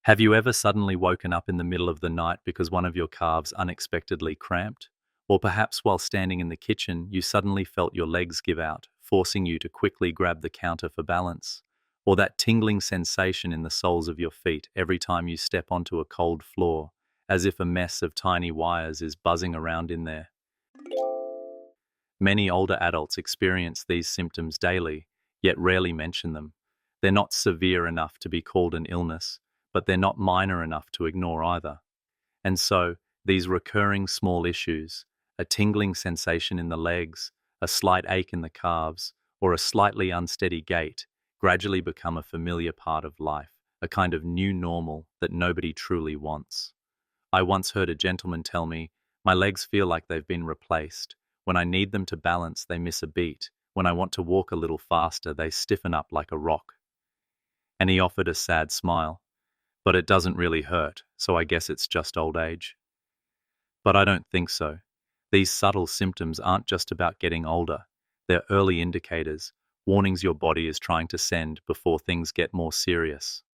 Have you ever suddenly woken up in the middle of the night because one of your calves unexpectedly cramped? Or perhaps while standing in the kitchen, you suddenly felt your legs give out, forcing you to quickly grab the counter for balance? Or that tingling sensation in the soles of your feet every time you step onto a cold floor, as if a mess of tiny wires is buzzing around in there? Many older adults experience these symptoms daily, yet rarely mention them. They're not severe enough to be called an illness, but they're not minor enough to ignore either. And so, these recurring small issues, a tingling sensation in the legs, a slight ache in the calves, or a slightly unsteady gait, gradually become a familiar part of life, a kind of new normal that nobody truly wants. I once heard a gentleman tell me, "My legs feel like they've been replaced. When I need them to balance, they miss a beat. When I want to walk a little faster, they stiffen up like a rock." And he offered a sad smile. "But it doesn't really hurt, so I guess it's just old age." But I don't think so. These subtle symptoms aren't just about getting older. They're early indicators, warnings your body is trying to send before things get more serious.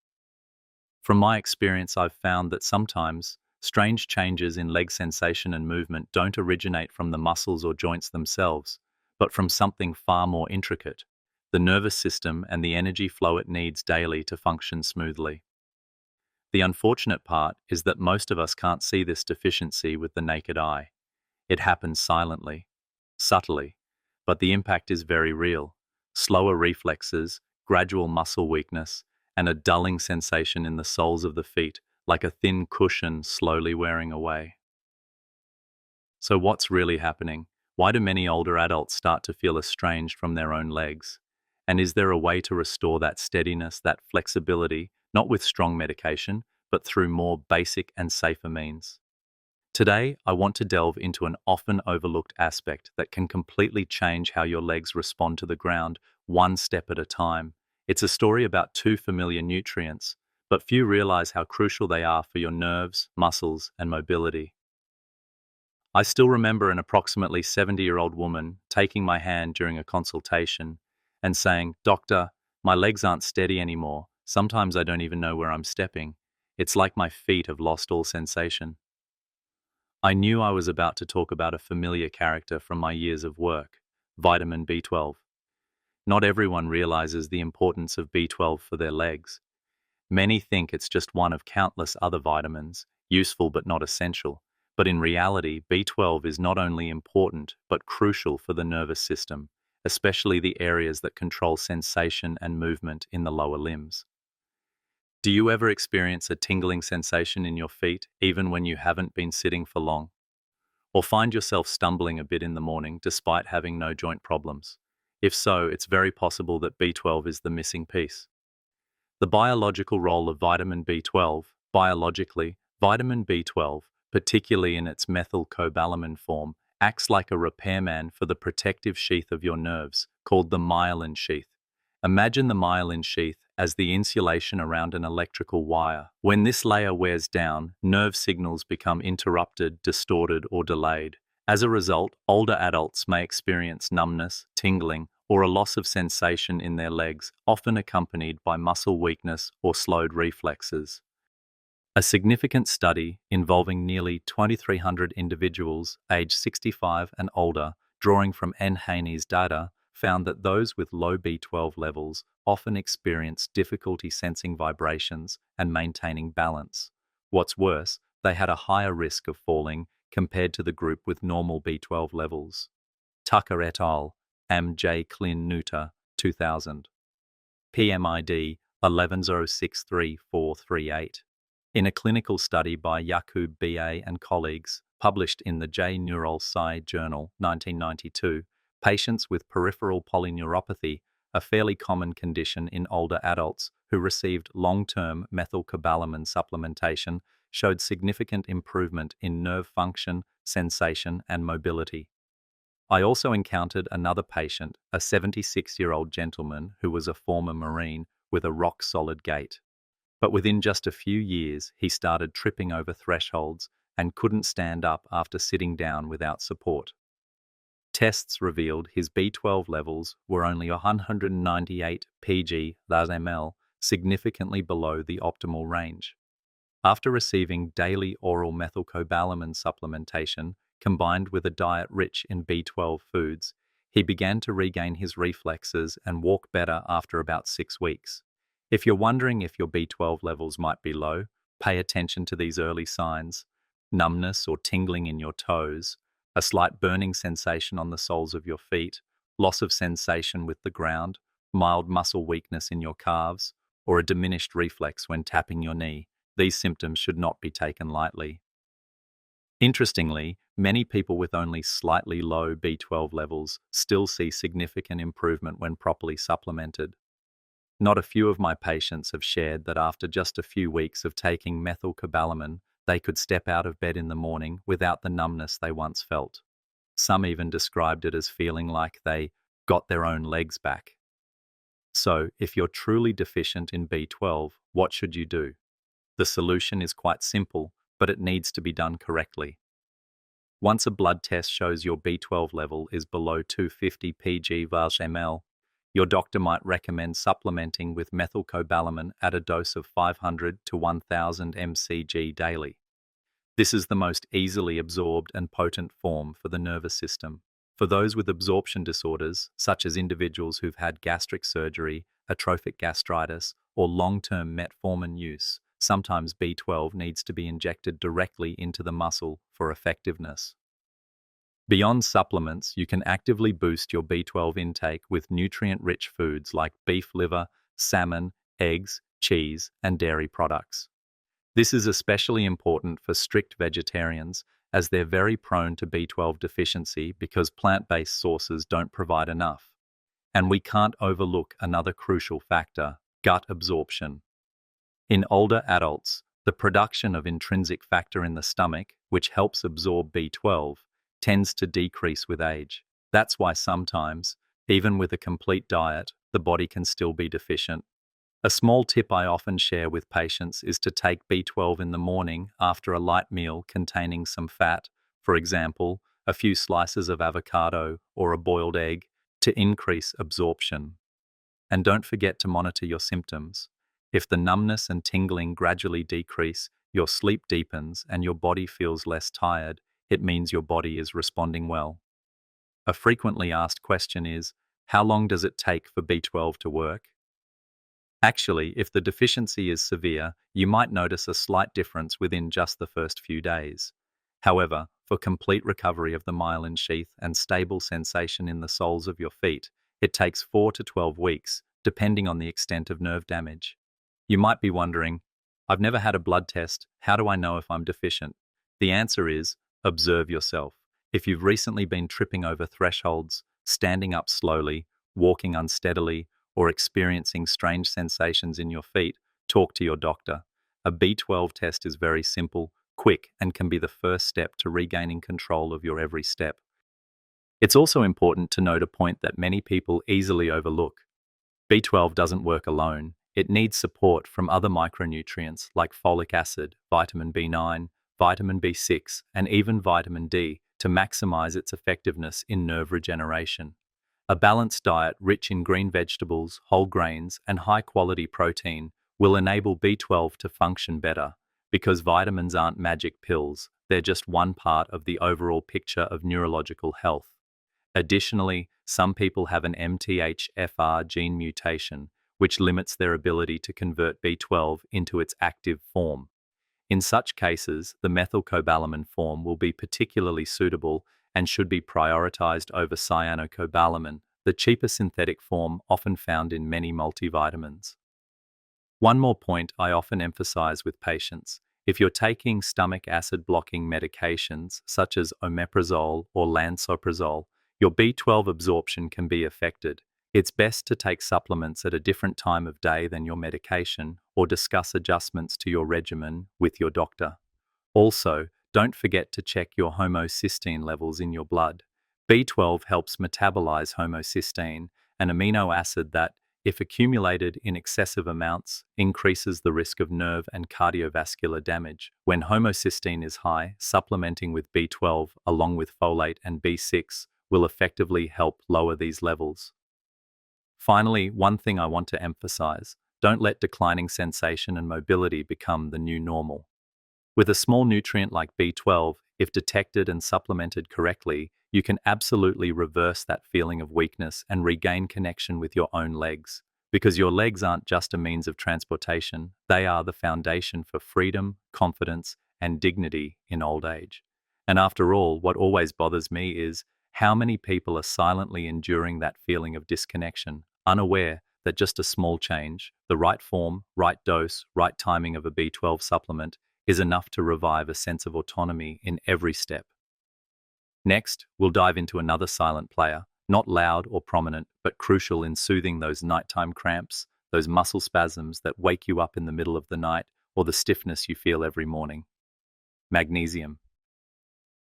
From my experience, I've found that sometimes strange changes in leg sensation and movement don't originate from the muscles or joints themselves, but from something far more intricate, the nervous system and the energy flow it needs daily to function smoothly. The unfortunate part is that most of us can't see this deficiency with the naked eye. It happens silently, subtly, but the impact is very real. Slower reflexes, gradual muscle weakness, and a dulling sensation in the soles of the feet, like a thin cushion slowly wearing away. So what's really happening? Why do many older adults start to feel estranged from their own legs? And is there a way to restore that steadiness, that flexibility, not with strong medication, but through more basic and safer means? Today, I want to delve into an often overlooked aspect that can completely change how your legs respond to the ground, one step at a time. It's a story about two familiar nutrients, but few realize how crucial they are for your nerves, muscles, and mobility. I still remember an approximately 70-year-old woman taking my hand during a consultation and saying, "Doctor, my legs aren't steady anymore. Sometimes I don't even know where I'm stepping. It's like my feet have lost all sensation." I knew I was about to talk about a familiar character from my years of work, vitamin B12. Not everyone realizes the importance of B12 for their legs. Many think it's just one of countless other vitamins, useful but not essential. But in reality, B12 is not only important, but crucial for the nervous system, especially the areas that control sensation and movement in the lower limbs. Do you ever experience a tingling sensation in your feet, even when you haven't been sitting for long? Or find yourself stumbling a bit in the morning despite having no joint problems? If so, it's very possible that B12 is the missing piece. The biological role of vitamin B12, biologically, vitamin B12, particularly in its methylcobalamin form, acts like a repairman for the protective sheath of your nerves, called the myelin sheath. Imagine the myelin sheath as the insulation around an electrical wire. When this layer wears down, nerve signals become interrupted, distorted, or delayed. As a result, older adults may experience numbness, tingling, or a loss of sensation in their legs, often accompanied by muscle weakness or slowed reflexes. A significant study involving nearly 2,300 individuals aged 65 and older, drawing from N. Haney's data, found that those with low B12 levels often experience difficulty sensing vibrations and maintaining balance. What's worse, they had a higher risk of falling compared to the group with normal B12 levels. Tucker et al., M. J. Klin Nutter, 2000. PMID 11063438. In a clinical study by Yaqub B.A. and colleagues, published in the J. Neural Sci Journal, 1992, patients with peripheral polyneuropathy, a fairly common condition in older adults who received long-term methylcobalamin supplementation, showed significant improvement in nerve function, sensation, and mobility. I also encountered another patient, a 76-year-old gentleman who was a former Marine with a rock-solid gait. But within just a few years, he started tripping over thresholds and couldn't stand up after sitting down without support. Tests revealed his B12 levels were only 198 pg/ml, significantly below the optimal range. After receiving daily oral methylcobalamin supplementation combined with a diet rich in B12 foods, he began to regain his reflexes and walk better after about 6 weeks. If you're wondering if your B12 levels might be low, pay attention to these early signs: numbness or tingling in your toes, a slight burning sensation on the soles of your feet, loss of sensation with the ground, mild muscle weakness in your calves, or a diminished reflex when tapping your knee. These symptoms should not be taken lightly. Interestingly, many people with only slightly low B12 levels still see significant improvement when properly supplemented. Not a few of my patients have shared that after just a few weeks of taking methylcobalamin, they could step out of bed in the morning without the numbness they once felt. Some even described it as feeling like they got their own legs back. So, if you're truly deficient in B12, what should you do? The solution is quite simple, but it needs to be done correctly. Once a blood test shows your B12 level is below 250 pg/ml, your doctor might recommend supplementing with methylcobalamin at a dose of 500 to 1000 mcg daily. This is the most easily absorbed and potent form for the nervous system. For those with absorption disorders, such as individuals who've had gastric surgery, atrophic gastritis, or long-term metformin use, sometimes B12 needs to be injected directly into the muscle for effectiveness. Beyond supplements, you can actively boost your B12 intake with nutrient-rich foods like beef liver, salmon, eggs, cheese, and dairy products. This is especially important for strict vegetarians, as they're very prone to B12 deficiency because plant-based sources don't provide enough. And we can't overlook another crucial factor: gut absorption. In older adults, the production of intrinsic factor in the stomach, which helps absorb B12, tends to decrease with age. That's why sometimes, even with a complete diet, the body can still be deficient. A small tip I often share with patients is to take B12 in the morning after a light meal containing some fat, for example, a few slices of avocado or a boiled egg, to increase absorption. And don't forget to monitor your symptoms. If the numbness and tingling gradually decrease, your sleep deepens, and your body feels less tired, it means your body is responding well. A frequently asked question is, how long does it take for B12 to work? Actually, if the deficiency is severe, you might notice a slight difference within just the first few days. However, for complete recovery of the myelin sheath and stable sensation in the soles of your feet, it takes 4 to 12 weeks, depending on the extent of nerve damage. You might be wondering, I've never had a blood test, how do I know if I'm deficient? The answer is, observe yourself. If you've recently been tripping over thresholds, standing up slowly, walking unsteadily, or experiencing strange sensations in your feet, talk to your doctor. A B12 test is very simple, quick, and can be the first step to regaining control of your every step. It's also important to note a point that many people easily overlook. B12 doesn't work alone. It needs support from other micronutrients like folic acid, vitamin B9, vitamin B6, and even vitamin D to maximize its effectiveness in nerve regeneration. A balanced diet rich in green vegetables, whole grains, and high-quality protein will enable B12 to function better, because vitamins aren't magic pills, they're just one part of the overall picture of neurological health. Additionally, some people have an MTHFR gene mutation, which limits their ability to convert B12 into its active form. In such cases, the methylcobalamin form will be particularly suitable and should be prioritized over cyanocobalamin, the cheaper synthetic form often found in many multivitamins. One more point I often emphasize with patients: if you're taking stomach acid blocking medications such as omeprazole or lansoprazole, your B12 absorption can be affected. It's best to take supplements at a different time of day than your medication, or discuss adjustments to your regimen with your doctor. Also, don't forget to check your homocysteine levels in your blood. B12 helps metabolize homocysteine, an amino acid that, if accumulated in excessive amounts, increases the risk of nerve and cardiovascular damage. When homocysteine is high, supplementing with B12 along with folate and B6 will effectively help lower these levels. Finally, one thing I want to emphasize: don't let declining sensation and mobility become the new normal. With a small nutrient like B12, if detected and supplemented correctly, you can absolutely reverse that feeling of weakness and regain connection with your own legs. Because your legs aren't just a means of transportation, they are the foundation for freedom, confidence, and dignity in old age. And after all, what always bothers me is how many people are silently enduring that feeling of disconnection, unaware that just a small change, the right form, right dose, right timing of a B12 supplement, is enough to revive a sense of autonomy in every step. Next, we'll dive into another silent player, not loud or prominent, but crucial in soothing those nighttime cramps, those muscle spasms that wake you up in the middle of the night, or the stiffness you feel every morning. Magnesium.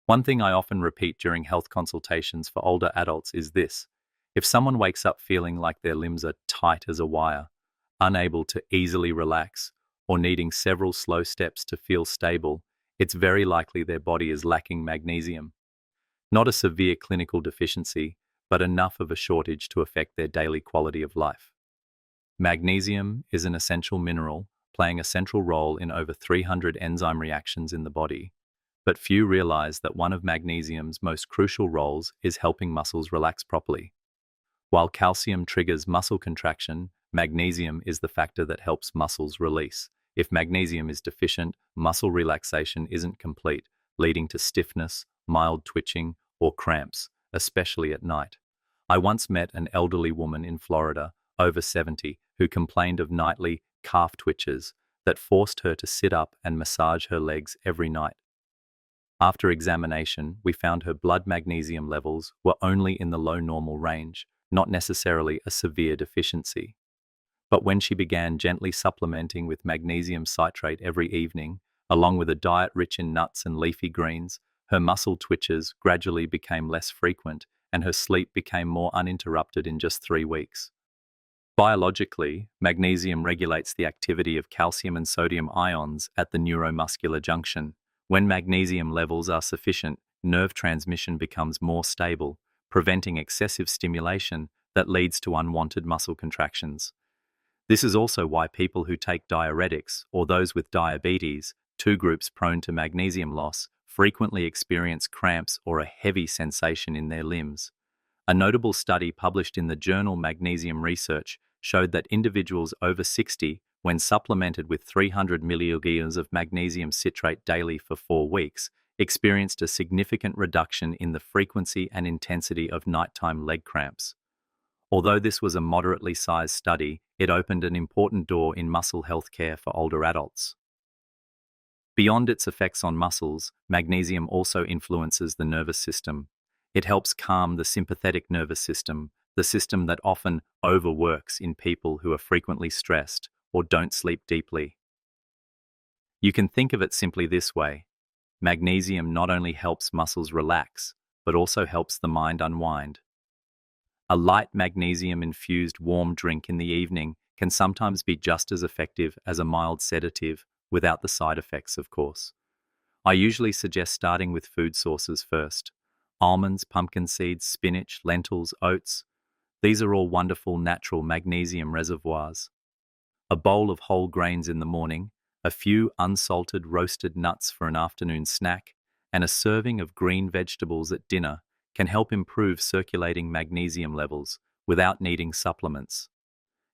One thing I often repeat during health consultations for older adults is this: if someone wakes up feeling like their limbs are tight as a wire, unable to easily relax, or needing several slow steps to feel stable, it's very likely their body is lacking magnesium. Not a severe clinical deficiency, but enough of a shortage to affect their daily quality of life. Magnesium is an essential mineral, playing a central role in over 300 enzyme reactions in the body. But few realize that one of magnesium's most crucial roles is helping muscles relax properly. While calcium triggers muscle contraction, magnesium is the factor that helps muscles release. If magnesium is deficient, muscle relaxation isn't complete, leading to stiffness, mild twitching, or cramps, especially at night. I once met an elderly woman in Florida, over 70, who complained of nightly calf twitches that forced her to sit up and massage her legs every night. After examination, we found her blood magnesium levels were only in the low normal range, not necessarily a severe deficiency. But when she began gently supplementing with magnesium citrate every evening, along with a diet rich in nuts and leafy greens, her muscle twitches gradually became less frequent and her sleep became more uninterrupted in just 3 weeks. Biologically, magnesium regulates the activity of calcium and sodium ions at the neuromuscular junction. When magnesium levels are sufficient, nerve transmission becomes more stable, preventing excessive stimulation that leads to unwanted muscle contractions. This is also why people who take diuretics, or those with diabetes, two groups prone to magnesium loss, frequently experience cramps or a heavy sensation in their limbs. A notable study published in the journal Magnesium Research showed that individuals over 60, when supplemented with 300 milligrams of magnesium citrate daily for 4 weeks, experienced a significant reduction in the frequency and intensity of nighttime leg cramps. Although this was a moderately sized study, it opened an important door in muscle health care for older adults. Beyond its effects on muscles, magnesium also influences the nervous system. It helps calm the sympathetic nervous system, the system that often overworks in people who are frequently stressed or don't sleep deeply. You can think of it simply this way: magnesium not only helps muscles relax, but also helps the mind unwind. A light magnesium-infused warm drink in the evening can sometimes be just as effective as a mild sedative, without the side effects, of course. I usually suggest starting with food sources first. Almonds, pumpkin seeds, spinach, lentils, oats. These are all wonderful natural magnesium reservoirs. A bowl of whole grains in the morning, a few unsalted roasted nuts for an afternoon snack, and a serving of green vegetables at dinner can help improve circulating magnesium levels without needing supplements.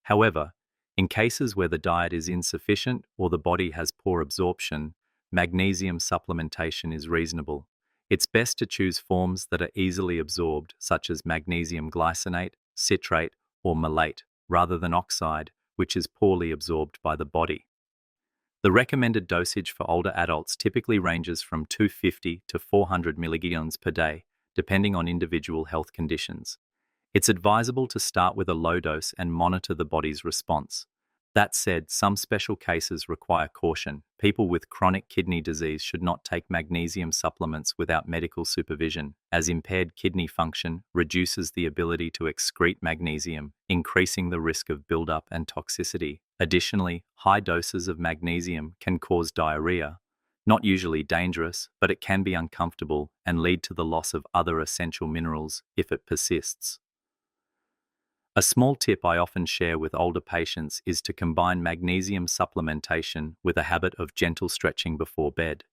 However, in cases where the diet is insufficient or the body has poor absorption, magnesium supplementation is reasonable. It's best to choose forms that are easily absorbed, such as magnesium glycinate, citrate, or malate, rather than oxide, which is poorly absorbed by the body. The recommended dosage for older adults typically ranges from 250 to 400 milligrams per day, depending on individual health conditions. It's advisable to start with a low dose and monitor the body's response. That said, some special cases require caution. People with chronic kidney disease should not take magnesium supplements without medical supervision, as impaired kidney function reduces the ability to excrete magnesium, increasing the risk of buildup and toxicity. Additionally, high doses of magnesium can cause diarrhea. Not usually dangerous, but it can be uncomfortable and lead to the loss of other essential minerals if it persists. A small tip I often share with older patients is to combine magnesium supplementation with a habit of gentle stretching before bed.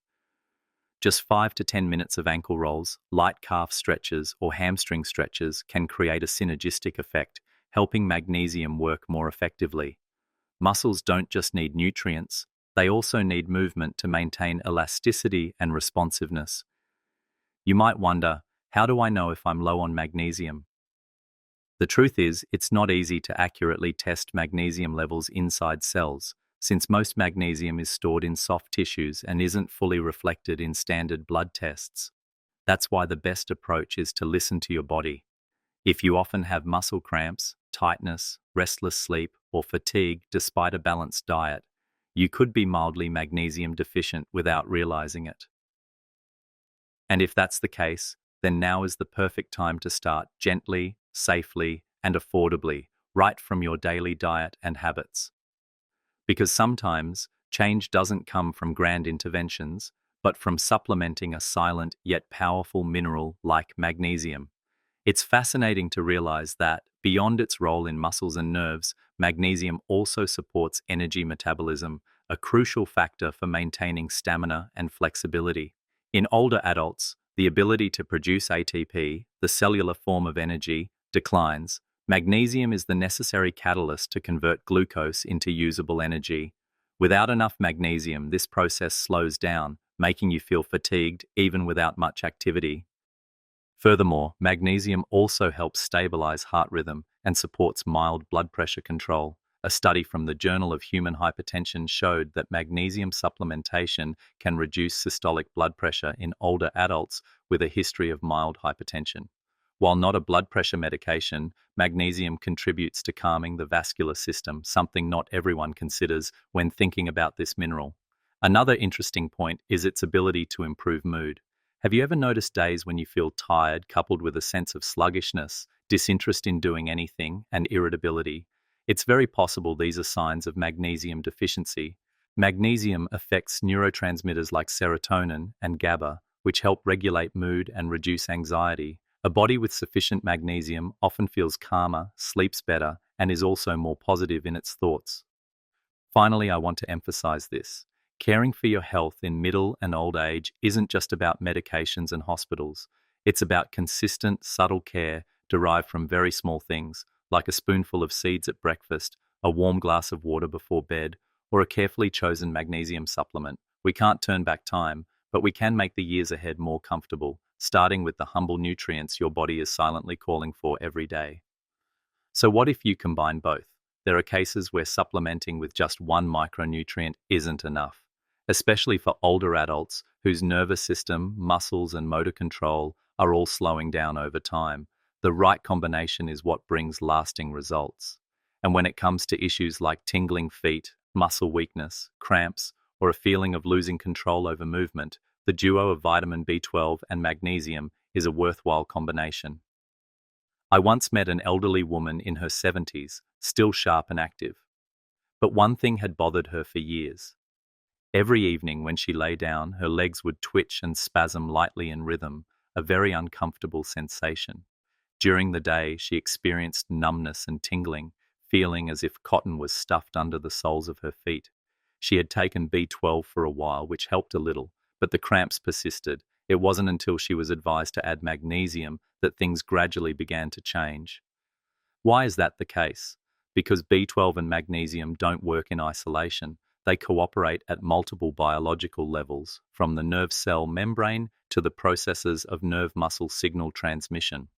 Just 5 to 10 minutes of ankle rolls, light calf stretches, or hamstring stretches can create a synergistic effect, helping magnesium work more effectively. Muscles don't just need nutrients, they also need movement to maintain elasticity and responsiveness. You might wonder, how do I know if I'm low on magnesium? The truth is, it's not easy to accurately test magnesium levels inside cells, since most magnesium is stored in soft tissues and isn't fully reflected in standard blood tests. That's why the best approach is to listen to your body. If you often have muscle cramps, tightness, restless sleep, or fatigue despite a balanced diet, you could be mildly magnesium deficient without realizing it. And if that's the case, then now is the perfect time to start gently, safely, and affordably, right from your daily diet and habits. Because sometimes change doesn't come from grand interventions, but from supplementing a silent yet powerful mineral like magnesium. It's fascinating to realize that, beyond its role in muscles and nerves, magnesium also supports energy metabolism, a crucial factor for maintaining stamina and flexibility. In older adults, the ability to produce ATP, the cellular form of energy, declines. Magnesium is the necessary catalyst to convert glucose into usable energy. Without enough magnesium, this process slows down, making you feel fatigued even without much activity. Furthermore, magnesium also helps stabilize heart rhythm and supports mild blood pressure control. A study from the Journal of Human Hypertension showed that magnesium supplementation can reduce systolic blood pressure in older adults with a history of mild hypertension. While not a blood pressure medication, magnesium contributes to calming the vascular system, something not everyone considers when thinking about this mineral. Another interesting point is its ability to improve mood. Have you ever noticed days when you feel tired, coupled with a sense of sluggishness, disinterest in doing anything, and irritability? It's very possible these are signs of magnesium deficiency. Magnesium affects neurotransmitters like serotonin and GABA, which help regulate mood and reduce anxiety. A body with sufficient magnesium often feels calmer, sleeps better, and is also more positive in its thoughts. Finally, I want to emphasize this. Caring for your health in middle and old age isn't just about medications and hospitals. It's about consistent, subtle care derived from very small things, like a spoonful of seeds at breakfast, a warm glass of water before bed, or a carefully chosen magnesium supplement. We can't turn back time, but we can make the years ahead more comfortable, starting with the humble nutrients your body is silently calling for every day. So what if you combine both? There are cases where supplementing with just one micronutrient isn't enough, especially for older adults whose nervous system, muscles, and motor control are all slowing down over time. The right combination is what brings lasting results. And when it comes to issues like tingling feet, muscle weakness, cramps, or a feeling of losing control over movement, the duo of vitamin B12 and magnesium is a worthwhile combination. I once met an elderly woman in her 70s, still sharp and active. But one thing had bothered her for years. Every evening when she lay down, her legs would twitch and spasm lightly in rhythm, a very uncomfortable sensation. During the day, she experienced numbness and tingling, feeling as if cotton was stuffed under the soles of her feet. She had taken B12 for a while, which helped a little, but the cramps persisted. It wasn't until she was advised to add magnesium that things gradually began to change. Why is that the case? Because B12 and magnesium don't work in isolation. They cooperate at multiple biological levels, from the nerve cell membrane to the processes of nerve muscle signal transmission.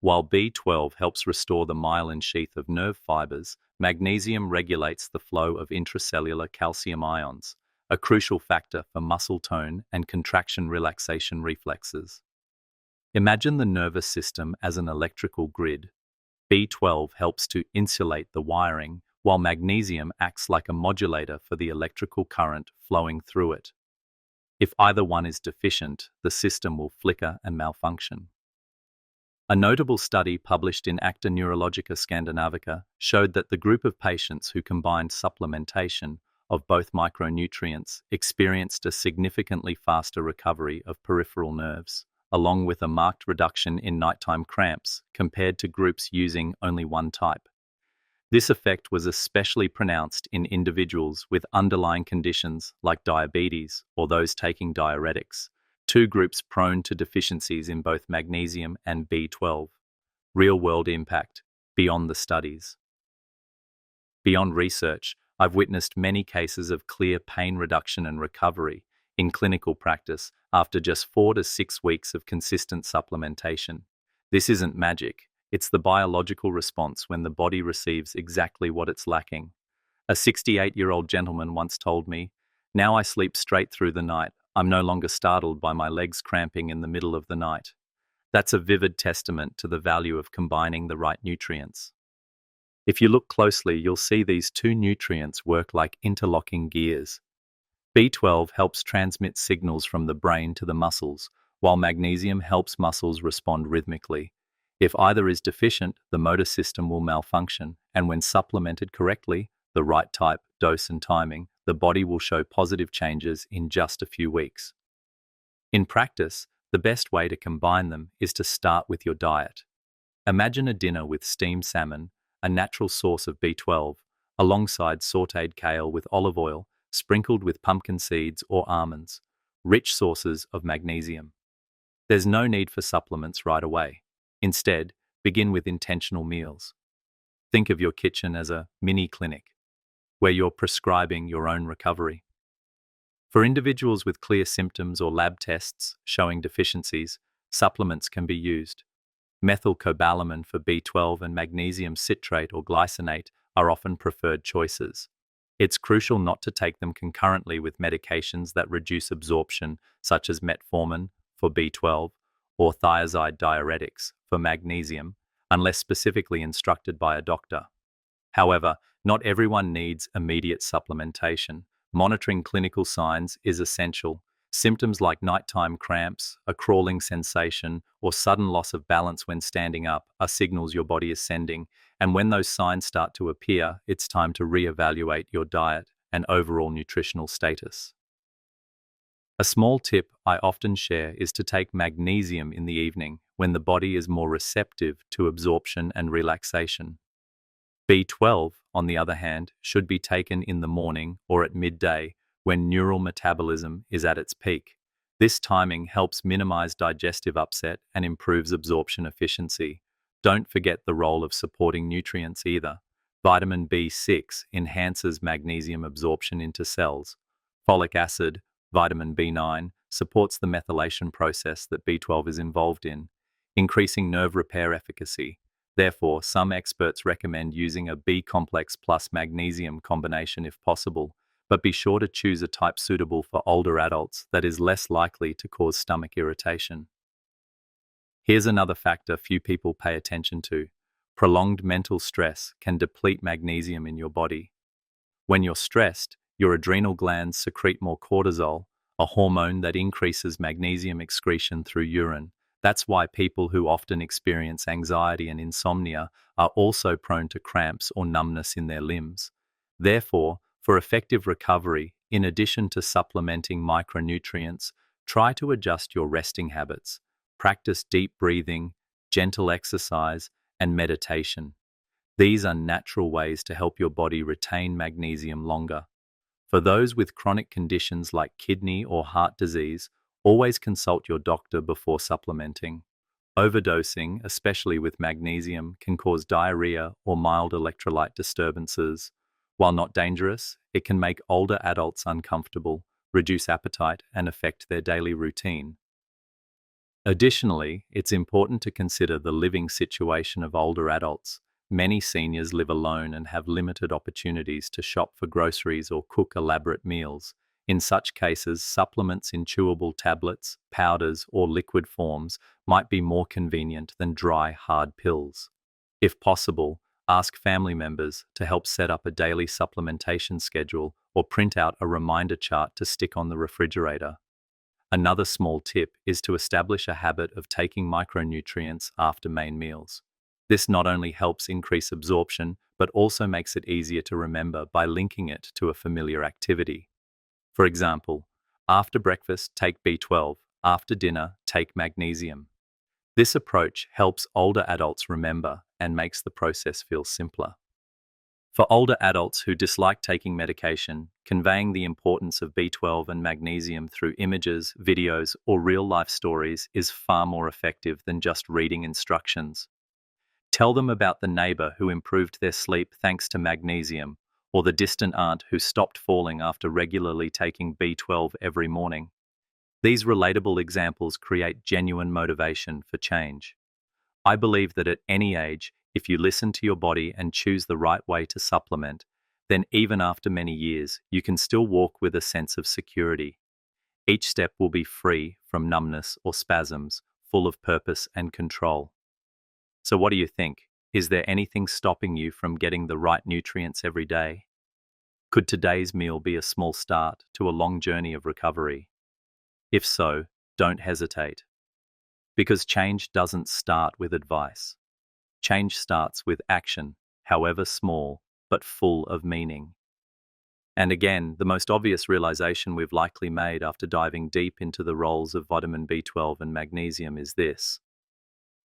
While B12 helps restore the myelin sheath of nerve fibers, magnesium regulates the flow of intracellular calcium ions, a crucial factor for muscle tone and contraction relaxation reflexes. Imagine the nervous system as an electrical grid. B12 helps to insulate the wiring, while magnesium acts like a modulator for the electrical current flowing through it. If either one is deficient, the system will flicker and malfunction. A notable study published in Acta Neurologica Scandinavica showed that the group of patients who combined supplementation of both micronutrients experienced a significantly faster recovery of peripheral nerves, along with a marked reduction in nighttime cramps compared to groups using only one type. This effect was especially pronounced in individuals with underlying conditions like diabetes or those taking diuretics, two groups prone to deficiencies in both magnesium and B12. Real-world impact beyond the studies. Beyond research, I've witnessed many cases of clear pain reduction and recovery in clinical practice after just 4 to 6 weeks of consistent supplementation. This isn't magic, it's the biological response when the body receives exactly what it's lacking. A 68-year-old gentleman once told me, "Now I sleep straight through the night. I'm no longer startled by my legs cramping in the middle of the night." That's a vivid testament to the value of combining the right nutrients. If you look closely, you'll see these two nutrients work like interlocking gears. B12 helps transmit signals from the brain to the muscles, while magnesium helps muscles respond rhythmically. If either is deficient, the motor system will malfunction, and when supplemented correctly, the right type, dose, and timing, the body will show positive changes in just a few weeks. In practice, the best way to combine them is to start with your diet. Imagine a dinner with steamed salmon, a natural source of B12, alongside sautéed kale with olive oil, sprinkled with pumpkin seeds or almonds, rich sources of magnesium. There's no need for supplements right away. Instead, begin with intentional meals. Think of your kitchen as a mini clinic, where you're prescribing your own recovery. For individuals with clear symptoms or lab tests showing deficiencies, supplements can be used. Methylcobalamin for B12 and magnesium citrate or glycinate are often preferred choices. It's crucial not to take them concurrently with medications that reduce absorption, such as metformin for B12 or thiazide diuretics for magnesium, unless specifically instructed by a doctor. However, not everyone needs immediate supplementation. Monitoring clinical signs is essential. Symptoms like nighttime cramps, a crawling sensation, or sudden loss of balance when standing up are signals your body is sending, and when those signs start to appear, it's time to reevaluate your diet and overall nutritional status. A small tip I often share is to take magnesium in the evening when the body is more receptive to absorption and relaxation. B12, on the other hand, should be taken in the morning or at midday when neural metabolism is at its peak. This timing helps minimize digestive upset and improves absorption efficiency. Don't forget the role of supporting nutrients either. Vitamin B6 enhances magnesium absorption into cells. Folic acid, vitamin B9, supports the methylation process that B12 is involved in, increasing nerve repair efficacy. Therefore, some experts recommend using a B complex plus magnesium combination if possible, but be sure to choose a type suitable for older adults that is less likely to cause stomach irritation. Here's another factor few people pay attention to. Prolonged mental stress can deplete magnesium in your body. When you're stressed, your adrenal glands secrete more cortisol, a hormone that increases magnesium excretion through urine. That's why people who often experience anxiety and insomnia are also prone to cramps or numbness in their limbs. Therefore, for effective recovery, in addition to supplementing micronutrients, try to adjust your resting habits. Practice deep breathing, gentle exercise, and meditation. These are natural ways to help your body retain magnesium longer. For those with chronic conditions like kidney or heart disease, always consult your doctor before supplementing. Overdosing, especially with magnesium, can cause diarrhea or mild electrolyte disturbances. While not dangerous, it can make older adults uncomfortable, reduce appetite, and affect their daily routine. Additionally, it's important to consider the living situation of older adults. Many seniors live alone and have limited opportunities to shop for groceries or cook elaborate meals. In such cases, supplements in chewable tablets, powders, or liquid forms might be more convenient than dry, hard pills. If possible, ask family members to help set up a daily supplementation schedule or print out a reminder chart to stick on the refrigerator. Another small tip is to establish a habit of taking micronutrients after main meals. This not only helps increase absorption, but also makes it easier to remember by linking it to a familiar activity. For example, after breakfast, take B12, After dinner, take magnesium. This approach helps older adults remember and makes the process feel simpler. For older adults who dislike taking medication, conveying the importance of B12 and magnesium through images, videos, or real-life stories is far more effective than just reading instructions. Tell them about the neighbor who improved their sleep thanks to magnesium, or the distant aunt who stopped falling after regularly taking B12 every morning. These relatable examples create genuine motivation for change. I believe that at any age, if you listen to your body and choose the right way to supplement, then even after many years, you can still walk with a sense of security. Each step will be free from numbness or spasms, full of purpose and control. So what do you think? Is there anything stopping you from getting the right nutrients every day? Could today's meal be a small start to a long journey of recovery? If so, don't hesitate. Because change doesn't start with advice. Change starts with action, however small, but full of meaning. And again, the most obvious realization we've likely made after diving deep into the roles of vitamin B12 and magnesium is this.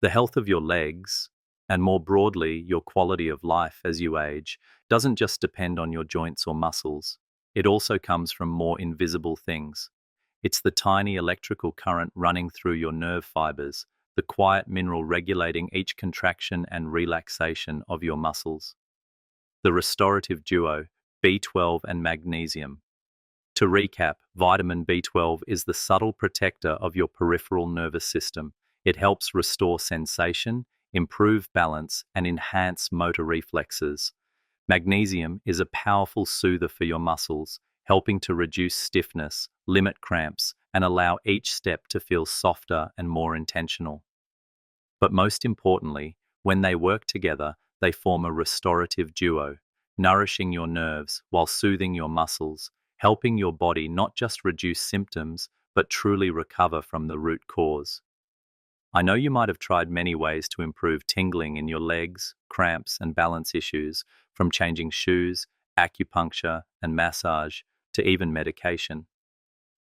The health of your legs, and more broadly, your quality of life as you age, doesn't just depend on your joints or muscles. It also comes from more invisible things. It's the tiny electrical current running through your nerve fibers, the quiet mineral regulating each contraction and relaxation of your muscles. The restorative duo, B12 and magnesium. To recap, vitamin B12 is the subtle protector of your peripheral nervous system. It helps restore sensation, improve balance, and enhance motor reflexes. Magnesium is a powerful soother for your muscles, helping to reduce stiffness, limit cramps, and allow each step to feel softer and more intentional. But most importantly, when they work together, they form a restorative duo, nourishing your nerves while soothing your muscles, helping your body not just reduce symptoms, but truly recover from the root cause. I know you might have tried many ways to improve tingling in your legs, cramps, and balance issues, from changing shoes, acupuncture, and massage, to even medication.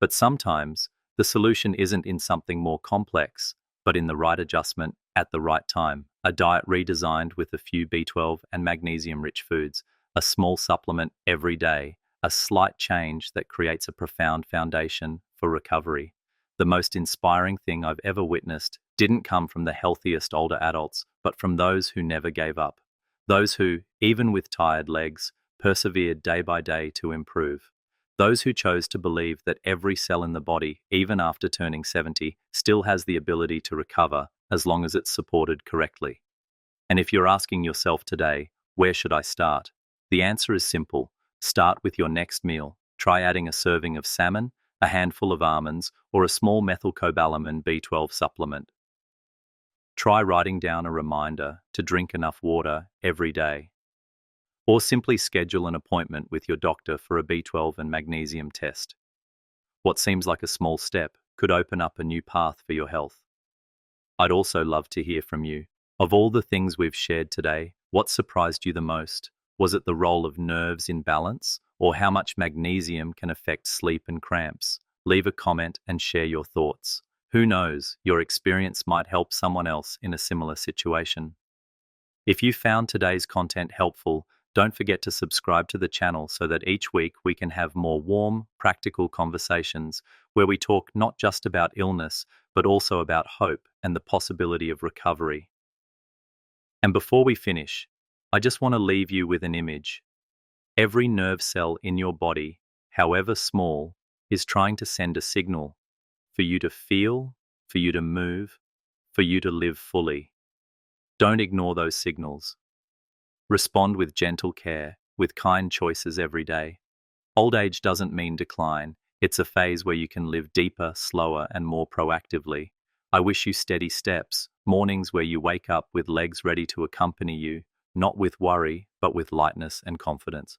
But sometimes, the solution isn't in something more complex, but in the right adjustment at the right time. A diet redesigned with a few B12 and magnesium-rich foods, a small supplement every day, a slight change that creates a profound foundation for recovery. The most inspiring thing I've ever witnessed didn't come from the healthiest older adults, but from those who never gave up. Those who, even with tired legs, persevered day by day to improve. Those who chose to believe that every cell in the body, even after turning 70, still has the ability to recover as long as it's supported correctly. And if you're asking yourself today, where should I start? The answer is simple. Start with your next meal. Try adding a serving of salmon, a handful of almonds, or a small methylcobalamin B12 supplement. Try writing down a reminder to drink enough water every day. Or simply schedule an appointment with your doctor for a B12 and magnesium test. What seems like a small step could open up a new path for your health. I'd also love to hear from you. Of all the things we've shared today, what surprised you the most? Was it the role of nerves in balance, or how much magnesium can affect sleep and cramps? Leave a comment and share your thoughts. Who knows, your experience might help someone else in a similar situation. If you found today's content helpful, don't forget to subscribe to the channel so that each week we can have more warm, practical conversations where we talk not just about illness, but also about hope and the possibility of recovery. And before we finish, I just want to leave you with an image. Every nerve cell in your body, however small, is trying to send a signal for you to feel, for you to move, for you to live fully. Don't ignore those signals. Respond with gentle care, with kind choices every day. Old age doesn't mean decline. It's a phase where you can live deeper, slower, and more proactively. I wish you steady steps, mornings where you wake up with legs ready to accompany you, not with worry, but with lightness and confidence.